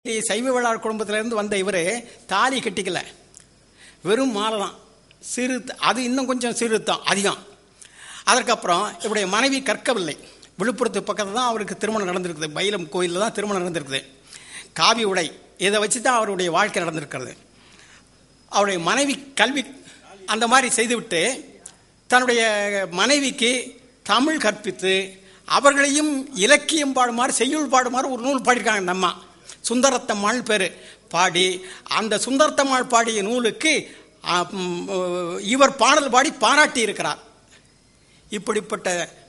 சைவ வேளாளர் குடும்பத்திலிருந்து வந்த இவர் தாலி கட்டிக்கல, வெறும் மாலை தான். சிறு அது இன்னும் கொஞ்சம் சிறுத்தான் அதிகம். அதற்கப்புறம் இவருடைய மனைவி கற்கவில்லை. விழுப்புரத்து பக்கத்தில் தான் அவருக்கு திருமணம் நடந்திருக்குது. பைலம் கோயிலில் தான் திருமணம் நடந்திருக்குது. காவி உடை இதை வச்சு தான் அவருடைய வாழ்க்கை நடந்திருக்கிறது. அவருடைய மனைவி கல்வி அந்த மாதிரி செய்துவிட்டு தன்னுடைய மனைவிக்கு தமிழ் கற்பித்து அவர்களையும் இலக்கியம் பாடுமாறு செய்யுள் பாடுமாறு ஒரு நூல் பாடியிருக்காங்க. நம்ம சுந்தரத்தம்மாள் பேர் பாடி, அந்த சுந்தரத்தம்மாள் பாடிய நூலுக்கு இவர் பாடல் பாடி பாராட்டி இருக்கிறார். இப்படிப்பட்ட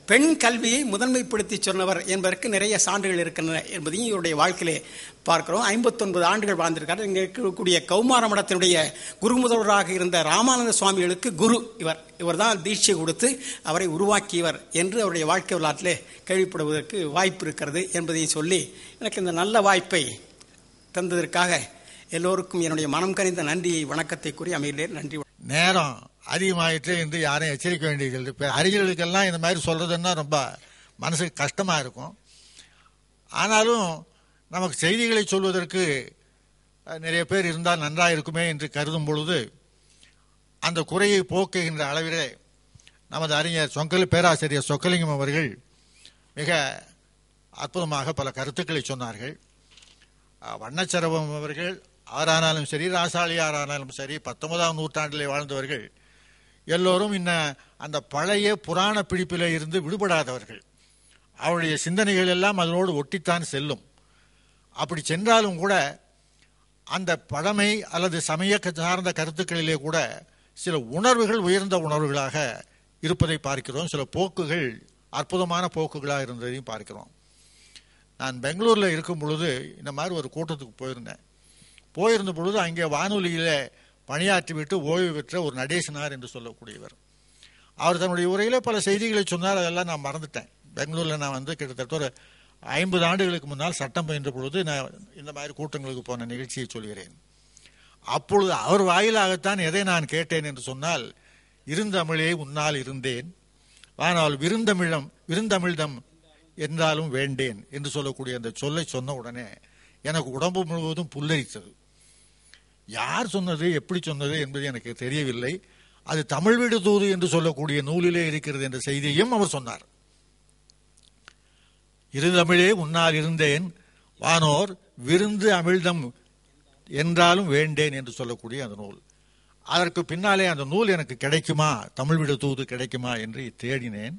பெண் கல்வியை முதன்மைப்படுத்தி சொன்னவர் என்பதற்கு நிறைய சான்றுகள் இருக்கின்றன என்பதையும் இவருடைய வாழ்க்கையிலே பார்க்கிறோம். 59 ஆண்டுகள் வாழ்ந்திருக்கார். இங்கே இருக்கக்கூடிய கௌமார மடத்தினுடைய குரு முதல்வராக இருந்த ராமானந்த சுவாமிகளுக்கு குரு இவர் தான் தீட்சை கொடுத்து அவரை உருவாக்கியவர் என்று அவருடைய வாழ்க்கை வரலாற்றிலே கேள்விப்படுவதற்கு வாய்ப்பு இருக்கிறது என்பதையும் சொல்லி எனக்கு இந்த நல்ல வாய்ப்பை தந்ததற்காக எல்லோருக்கும் என்னுடைய மனம் கனிந்த நன்றியை வணக்கத்தை கூறி அமைகிறேன். நன்றி. நேரம் அதிகமாயிட்டு என்று யாரையும் எச்சரிக்க வேண்டியது. இப்போ அறிஞர்களுக்கெல்லாம் இந்த மாதிரி சொல்றதுன்னா ரொம்ப மனசுக்கு கஷ்டமா இருக்கும். ஆனாலும் நமக்கு செய்திகளை சொல்வதற்கு நிறைய பேர் இருந்தால் நன்றாக இருக்குமே என்று கருதும் பொழுது அந்த குறையை போக்குகின்ற அளவிலே நமது அறிஞர் பேராசிரியர் சொக்கலிங்கம் அவர்கள் மிக அற்புதமாக பல கருத்துக்களை சொன்னார்கள். வண்ணச்சரவம் அவர்கள் ஆறானாலும் சரி, ராசாளியாரானாலும் சரி, 19ஆம் நூற்றாண்டிலே வாழ்ந்தவர்கள் எல்லோரும் அந்த பழைய புராண பிடிப்பிலே இருந்து விடுபடாதவர்கள். அவருடைய சிந்தனைகள் எல்லாம் அதனோடு ஒட்டித்தான் செல்லும். அப்படி சென்றாலும் கூட அந்த பழமை அல்லது சமய சார்ந்த கருத்துக்களிலே கூட சில உணர்வுகள் உயர்ந்த உணர்வுகளாக இருப்பதை பார்க்கிறோம். சில போக்குகள் அற்புதமான போக்குகளாக இருந்ததையும் பார்க்கிறோம். நான் பெங்களூரில் இருக்கும் பொழுது இந்த மாதிரி ஒரு கூட்டத்துக்கு போயிருந்த பொழுது அங்கே வானொலியில் பணியாற்றிவிட்டு ஓய்வு பெற்ற ஒரு நடேசனார் என்று சொல்லக்கூடியவர். அவர் தன்னுடைய உரையிலே பல செய்திகளை சொன்னார். அதெல்லாம் நான் மறந்துட்டேன். பெங்களூரில் நான் கிட்டத்தட்ட ஒரு 50 ஆண்டுகளுக்கு முன்னால் சட்டம் பயின்ற பொழுது நான் இந்த மாதிரி கூட்டங்களுக்கு போன நிகழ்ச்சியை சொல்கிறேன். அப்பொழுது அவர் வாயிலாகத்தான் எதை நான் கேட்டேன் என்று சொன்னால், இருந்தமிழே உன்னால் இருந்தேன், ஆனால் விருந்தமிழ்தம் என்றாலும் வேண்டேன் என்று சொல்லக்கூடிய அந்த சொல்லை சொன்ன உடனே எனக்கு உடம்பு முழுவதும் புல்லரித்தது. யார் சொன்னது, எப்படி சொன்னது என்பது எனக்கு தெரியவில்லை. அது தமிழ் வீடு தூது என்று சொல்லக்கூடிய நூலிலே இருக்கிறது என்ற செய்தியையும் அவர் சொன்னார். இருந்தமிழே உன்னால் இருந்தேன், வானோர் விருந்து அமிழ்தம் என்றாலும் வேண்டேன் என்று சொல்லக்கூடிய அந்த நூல். அதற்கு பின்னாலே அந்த நூல் எனக்கு கிடைக்குமா, தமிழ் வீடு தூது கிடைக்குமா என்று தேடினேன்.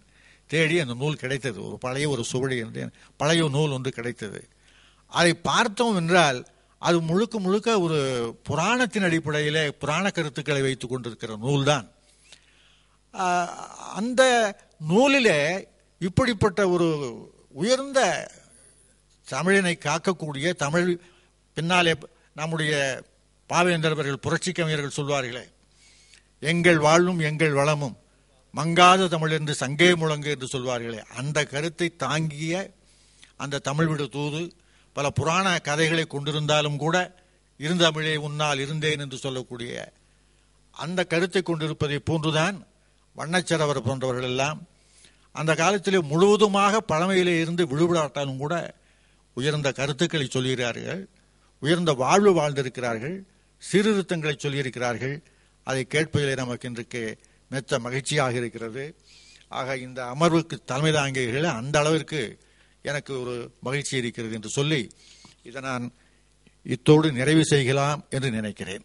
தேடி அந்த நூல் கிடைத்தது. ஒரு பழைய சுவடி பழைய நூல் ஒன்று கிடைத்தது. அதை பார்த்தோம் என்றால் அது முழுக்க முழுக்க ஒரு புராணத்தின் அடிப்படையிலே புராண கருத்துக்களை வைத்துக் கொண்டிருக்கிற நூல்தான். அந்த நூலிலே இப்படிப்பட்ட ஒரு உயர்ந்த தமிழினை காக்கக்கூடிய தமிழ் பின்னாலே நம்முடைய பாவேந்தரவர்கள் புரட்சி கவிஞர்கள் சொல்வார்களே, எங்கள் வாழ்வும் எங்கள் வளமும் மங்காத தமிழ் என்று சங்கே முழங்கு என்று சொல்வார்களே, அந்த கருத்தை தாங்கிய அந்த தமிழ் விடு தூது பல புராண கதைகளை கொண்டிருந்தாலும் கூட இருந்தமிழே உன்னால் இருந்தேன் என்று சொல்லக்கூடிய அந்த கருத்தை கொண்டிருப்பதை போன்றுதான் வண்ணச்சரவர் போன்றவர்கள் எல்லாம் அந்த காலத்திலே முழுவதுமாக பழமையிலே இருந்து விடுபடாட்டாலும் கூட உயர்ந்த கருத்துக்களை சொல்கிறார்கள், உயர்ந்த வாழ்வு வாழ்ந்திருக்கிறார்கள், சீர்திருத்தங்களை சொல்லியிருக்கிறார்கள். அதை கேட்பதிலே நமக்கு இன்றைக்கு மெத்த மகிழ்ச்சியாக இருக்கிறது. ஆக இந்த அமர்வுக்கு தலைமை தாங்கியவர்கள் அந்த அளவிற்கு எனக்கு ஒரு மகிழ்ச்சி இருக்கிறது என்று சொல்லி இதை நான் இத்தோடு நிறைவு செய்யலாம் என்று நினைக்கிறேன்.